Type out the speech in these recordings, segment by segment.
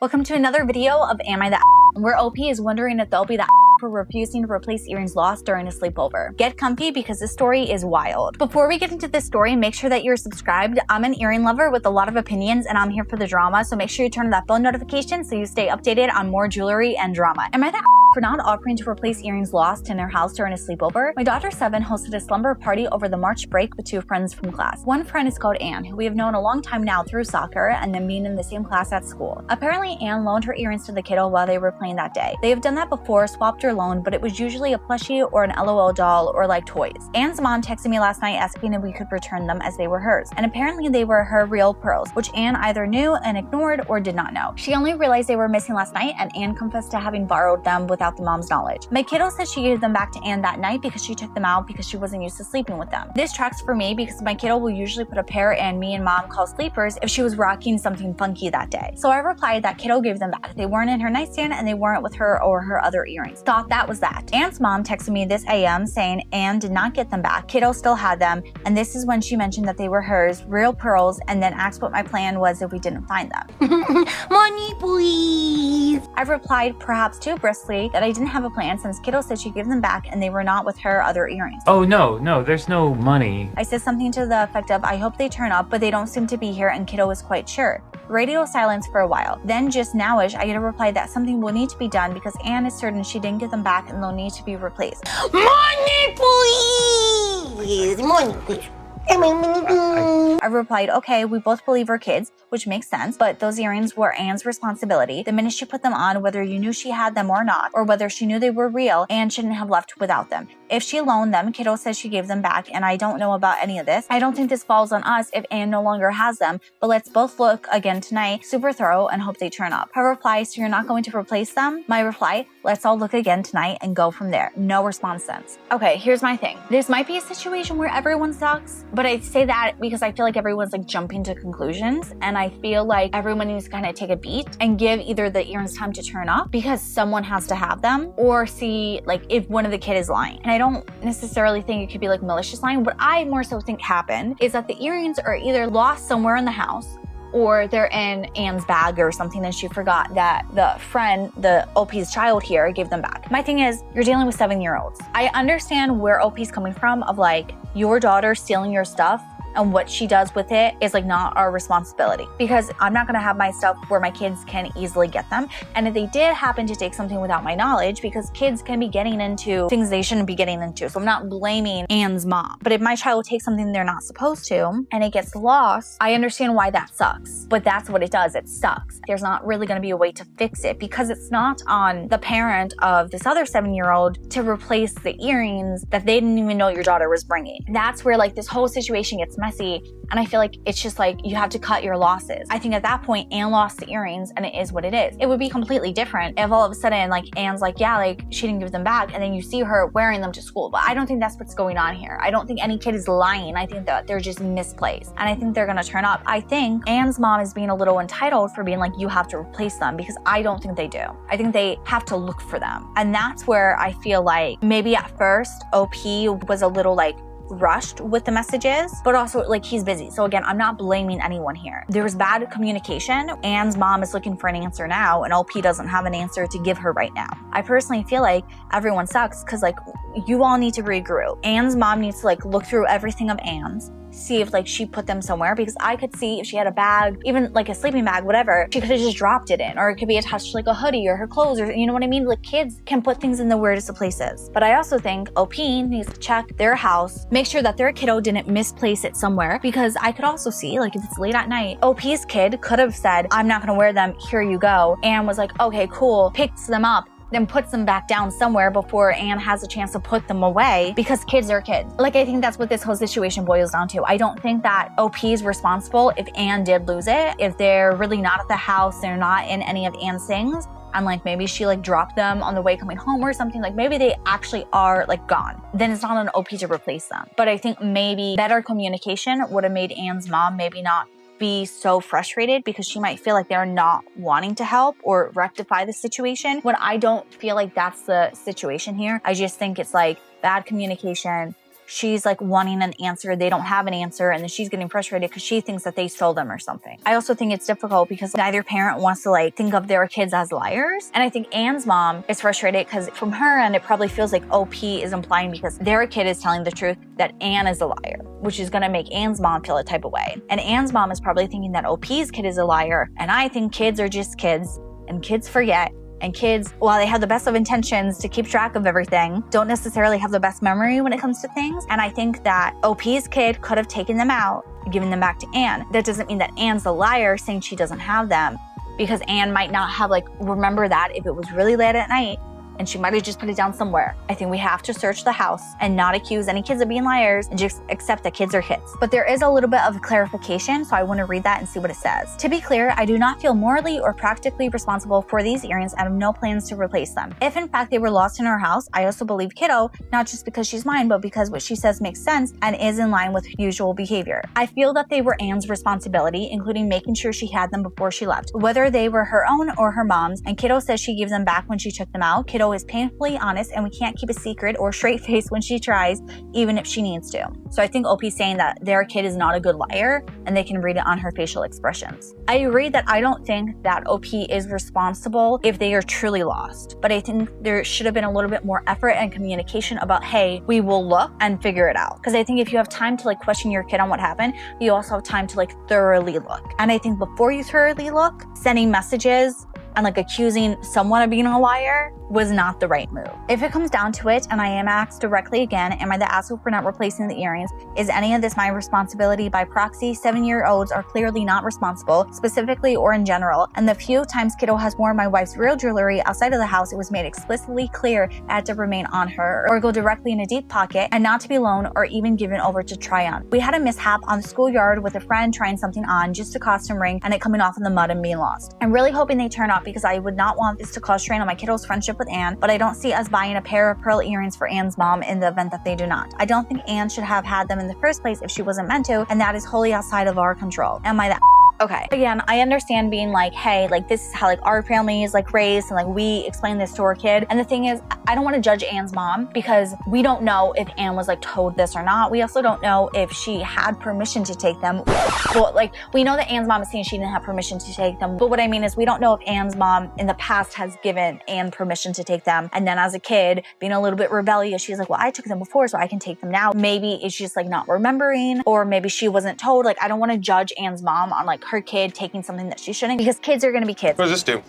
Welcome to another video of Am I That where OP is wondering if they'll be that for refusing to replace earrings lost during a sleepover. Get comfy because this story is wild. Before we get into this story, make sure that you're subscribed. I'm an earring lover with a lot of opinions and I'm here for the drama, so make sure you turn on that bell notification so you stay updated on more jewelry and drama. Am I that for not offering to replace earrings lost in their house during a sleepover? My daughter 7 hosted a slumber party over the March break with 2 friends from class. One friend is called Anne, who we have known a long time now through soccer and then being in the same class at school. Apparently, Anne loaned her earrings to the kiddo while they were playing that day. They have done that before, swapped or loaned, but it was usually a plushie or an LOL doll or like toys. Anne's mom texted me last night asking if we could return them as they were hers, and apparently they were her real pearls, which Anne either knew and ignored or did not know. She only realized they were missing last night, and Anne confessed to having borrowed them without the mom's knowledge. My kiddo said she gave them back to Anne that night because she took them out because she wasn't used to sleeping with them. This tracks for me because my kiddo will usually put a pair and me and mom call sleepers if she was rocking something funky that day. So I replied that kiddo gave them back. They weren't in her nightstand and they weren't with her or her other earrings. Thought that was that. Anne's mom texted me this AM saying Anne did not get them back. Kiddo still had them, and this is when she mentioned that they were hers, real pearls, and then asked what my plan was if we didn't find them. Money, please. I replied, perhaps too briskly, that I didn't have a plan since kiddo said she'd give them back and they were not with her other earrings. Oh no, there's no money. I said something to the effect of, I hope they turn up, but they don't seem to be here, and kiddo was quite sure. Radio silence for a while. Then just nowish, I get a reply that something will need to be done because Anne is certain she didn't get them back and they'll need to be replaced. Money, please. Money, please. I replied, okay, we both believe we're kids, which makes sense, but those earrings were Anne's responsibility. The minute she put them on, whether you knew she had them or not, or whether she knew they were real, Anne shouldn't have left without them. If she loaned them, kiddo says she gave them back, and I don't know about any of this. I don't think this falls on us if Anne no longer has them, but let's both look again tonight, super thorough, and hope they turn up. Her reply, so you're not going to replace them? My reply, let's all look again tonight and go from there. No response since. Okay, here's my thing. This might be a situation where everyone sucks, but I say that because I feel like everyone's like jumping to conclusions, and I feel like everyone needs to kind of take a beat and give either the earrings time to turn up because someone has to have them, or see like if one of the kid is lying. And I don't necessarily think it could be like malicious lying. What I more so think happened is that the earrings are either lost somewhere in the house or they're in Anne's bag or something and she forgot that the friend, the OP's child here, gave them back. My thing is, you're dealing with 7-year-olds. I understand where OP's coming from of like, your daughter stealing your stuff and what she does with it is like not our responsibility, because I'm not gonna have my stuff where my kids can easily get them. And if they did happen to take something without my knowledge, because kids can be getting into things they shouldn't be getting into, so I'm not blaming Anne's mom. But if my child takes something they're not supposed to and it gets lost, I understand why that sucks. But that's what it does, it sucks. There's not really gonna be a way to fix it because it's not on the parent of this other 7-year-old to replace the earrings that they didn't even know your daughter was bringing. That's where like this whole situation gets messy, and I feel like it's just like you have to cut your losses. I think at that point Anne lost the earrings and it is what it is. It would be completely different if all of a sudden like Anne's like, yeah, like she didn't give them back, and then you see her wearing them to school. But I don't think that's what's going on here. I don't think any kid is lying. I think that they're just misplaced, and I think they're gonna turn up. I think Anne's mom is being a little entitled for being like, you have to replace them, because I don't think they do. I think they have to look for them, and that's where I feel like maybe at first OP was a little like rushed with the messages, but also like he's busy. So again, I'm not blaming anyone here. There was bad communication. Anne's mom is looking for an answer now, and OP doesn't have an answer to give her right now. I personally feel like everyone sucks because like you all need to regroup. Anne's mom needs to like look through everything of Anne's, see if like she put them somewhere, because I could see if she had a bag, even like a sleeping bag, whatever, she could have just dropped it in, or it could be attached to like a hoodie or her clothes, or you know what I mean? Like kids can put things in the weirdest of places. But I also think OP needs to check their house, make sure that their kiddo didn't misplace it somewhere, because I could also see like if it's late at night, OP's kid could have said, I'm not gonna wear them, here you go. Anne was like, okay, cool, picks them up, then puts them back down somewhere before Anne has a chance to put them away, because kids are kids. Like, I think that's what this whole situation boils down to. I don't think that OP is responsible if Anne did lose it. If they're really not at the house, they're not in any of Anne's things, and like maybe she like dropped them on the way coming home or something, like maybe they actually are like gone, then it's not on OP to replace them. But I think maybe better communication would have made Anne's mom maybe not be so frustrated, because she might feel like they're not wanting to help or rectify the situation, when I don't feel like that's the situation here. I just think it's like bad communication, she's like wanting an answer, they don't have an answer, and then she's getting frustrated because she thinks that they stole them or something. I also think it's difficult because neither parent wants to like think of their kids as liars. And I think Anne's mom is frustrated because from her end, it probably feels like OP is implying because their kid is telling the truth that Anne is a liar, which is going to make Anne's mom feel a type of way. And Anne's mom is probably thinking that OP's kid is a liar. And I think kids are just kids, and kids forget. And kids, while they have the best of intentions to keep track of everything, don't necessarily have the best memory when it comes to things. And I think that OP's kid could have taken them out and given them back to Anne. That doesn't mean that Anne's the liar saying she doesn't have them, because Anne might not have remember that if it was really late at night, and she might have just put it down somewhere. I think we have to search the house and not accuse any kids of being liars and just accept that kids are kids. But there is a little bit of clarification, so I want to read that and see what it says. To be clear, I do not feel morally or practically responsible for these earrings and have no plans to replace them. If in fact they were lost in our house, I also believe Kiddo, not just because she's mine, but because what she says makes sense and is in line with usual behavior. I feel that they were Anne's responsibility, including making sure she had them before she left, whether they were her own or her mom's, and Kiddo says she gave them back when she took them out. Kiddo is painfully honest, and we can't keep a secret or straight face when she tries, even if she needs to. So I think OP's saying that their kid is not a good liar, and they can read it on her facial expressions. I agree that I don't think that OP is responsible if they are truly lost, but I think there should have been a little bit more effort and communication about, hey, we will look and figure it out. Because I think if you have time to question your kid on what happened, you also have time to thoroughly look. And I think before you thoroughly look, sending messages and accusing someone of being a liar was not the right move. If it comes down to it, and I am asked directly again, am I the asshole for not replacing the earrings? Is any of this my responsibility? By proxy, 7-year-olds are clearly not responsible, specifically or in general. And the few times Kiddo has worn my wife's real jewelry outside of the house, it was made explicitly clear it had to remain on her or go directly in a deep pocket and not to be loaned or even given over to try on. We had a mishap on the schoolyard with a friend trying something on, just a costume ring, and it coming off in the mud and being lost. I'm really hoping they turn up because I would not want this to cause strain on my kiddo's friendship with Anne, but I don't see us buying a pair of pearl earrings for Anne's mom in the event that they do not. I don't think Anne should have had them in the first place if she wasn't meant to, and that is wholly outside of our control. Am I that Okay. Again, I understand being hey, this is how our family is raised, and we explain this to our kid. And the thing is, I don't want to judge Anne's mom because we don't know if Anne was told this or not. We also don't know if she had permission to take them. Well, we know that Anne's mom is saying she didn't have permission to take them. But what I mean is we don't know if Anne's mom in the past has given Anne permission to take them. And then as a kid, being a little bit rebellious, she's well, I took them before, so I can take them now. Maybe it's just not remembering, or maybe she wasn't told. I don't want to judge Anne's mom on her kid taking something that she shouldn't, because kids are going to be kids. What does this do?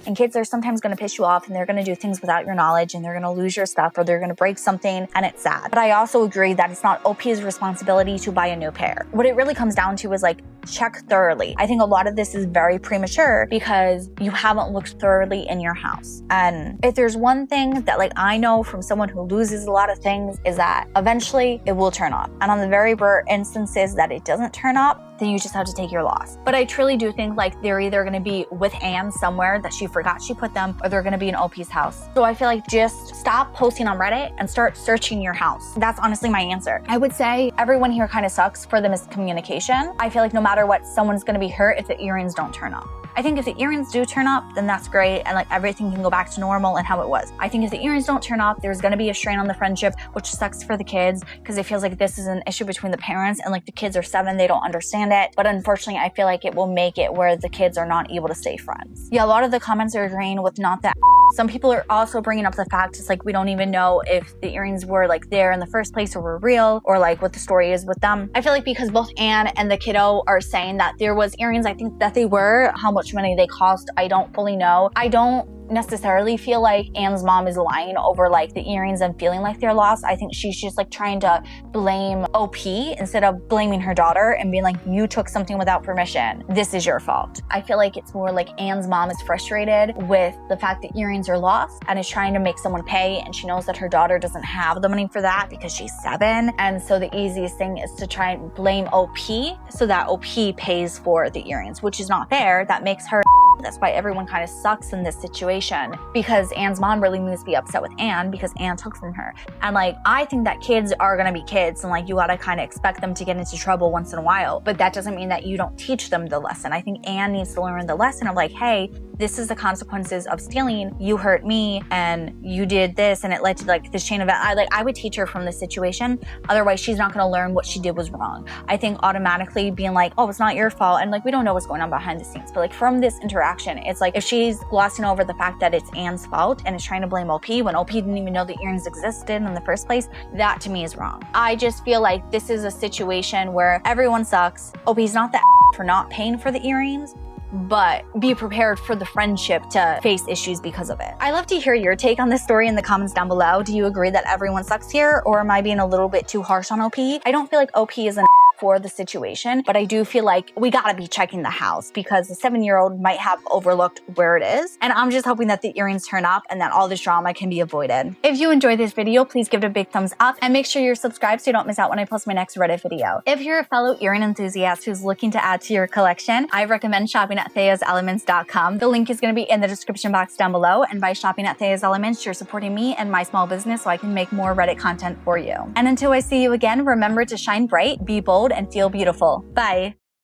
And kids are sometimes going to piss you off, and they're going to do things without your knowledge, and they're going to lose your stuff, or they're going to break something, and it's sad. But I also agree that it's not OP's responsibility to buy a new pair. What it really comes down to is check thoroughly. I think a lot of this is very premature because you haven't looked thoroughly in your house. And if there's one thing that I know from someone who loses a lot of things, is that eventually it will turn up. And on the very rare instances that it doesn't turn up, then you just have to take your loss. But I truly do think they're either going to be with Anne somewhere that she forgot she put them, or they're going to be in OP's house. So I feel just stop posting on Reddit and start searching your house. That's honestly my answer. I would say everyone here kind of sucks for the miscommunication. I feel no matter what, someone's going to be hurt if the earrings don't turn up. I think if the earrings do turn up, then that's great, and everything can go back to normal and how it was. I think if the earrings don't turn up, there's gonna be a strain on the friendship, which sucks for the kids because it feels this is an issue between the parents, and the kids are 7, they don't understand it. But unfortunately, I feel it will make it where the kids are not able to stay friends. Yeah, a lot of the comments are agreeing with not that. Some people are also bringing up the fact it's we don't even know if the earrings were there in the first place or were real, or what the story is with them. I feel because both Anne and the kiddo are saying that there was earrings, I think that they were. How much money they cost, I don't fully know. I don't necessarily feel Anne's mom is lying over the earrings and feeling they're lost. I think she's just trying to blame OP instead of blaming her daughter and being you took something without permission. This is your fault. I feel it's more Anne's mom is frustrated with the fact that earrings are lost and is trying to make someone pay, and she knows that her daughter doesn't have the money for that because she's 7. And so the easiest thing is to try and blame OP so that OP pays for the earrings, which is not fair. That makes her That's why everyone kind of sucks in this situation, because Anne's mom really needs to be upset with Anne because Anne took from her. And like, I think that kids are gonna be kids, and like, you gotta kind of expect them to get into trouble once in a while, but that doesn't mean that you don't teach them the lesson. I think Anne needs to learn the lesson of like, hey, this is the consequences of stealing. You hurt me and you did this, and it led to like this chain of events. I would teach her from this situation. Otherwise, she's not gonna learn what she did was wrong. I think automatically being like, oh, it's not your fault, and like, we don't know what's going on behind the scenes, but like from this interaction, it's like if she's glossing over the fact that it's Anne's fault and is trying to blame OP when OP didn't even know the earrings existed in the first place, that to me is wrong. I just feel like this is a situation where everyone sucks. OP's not the for not paying for the earrings, but be prepared for the friendship to face issues because of it. I'd love to hear your take on this story in the comments down below. Do you agree that everyone sucks here, or am I being a little bit too harsh on OP? I don't feel like OP is an for the situation, but I do feel like we gotta be checking the house because the 7-year-old might have overlooked where it is. And I'm just hoping that the earrings turn up and that all this drama can be avoided. If you enjoyed this video, please give it a big thumbs up and make sure you're subscribed so you don't miss out when I post my next Reddit video. If you're a fellow earring enthusiast who's looking to add to your collection, I recommend shopping at theaselements.com. The link is gonna be in the description box down below, and by shopping at Thea's Elements, you're supporting me and my small business so I can make more Reddit content for you. And until I see you again, remember to shine bright, be bold, and feel beautiful. Bye.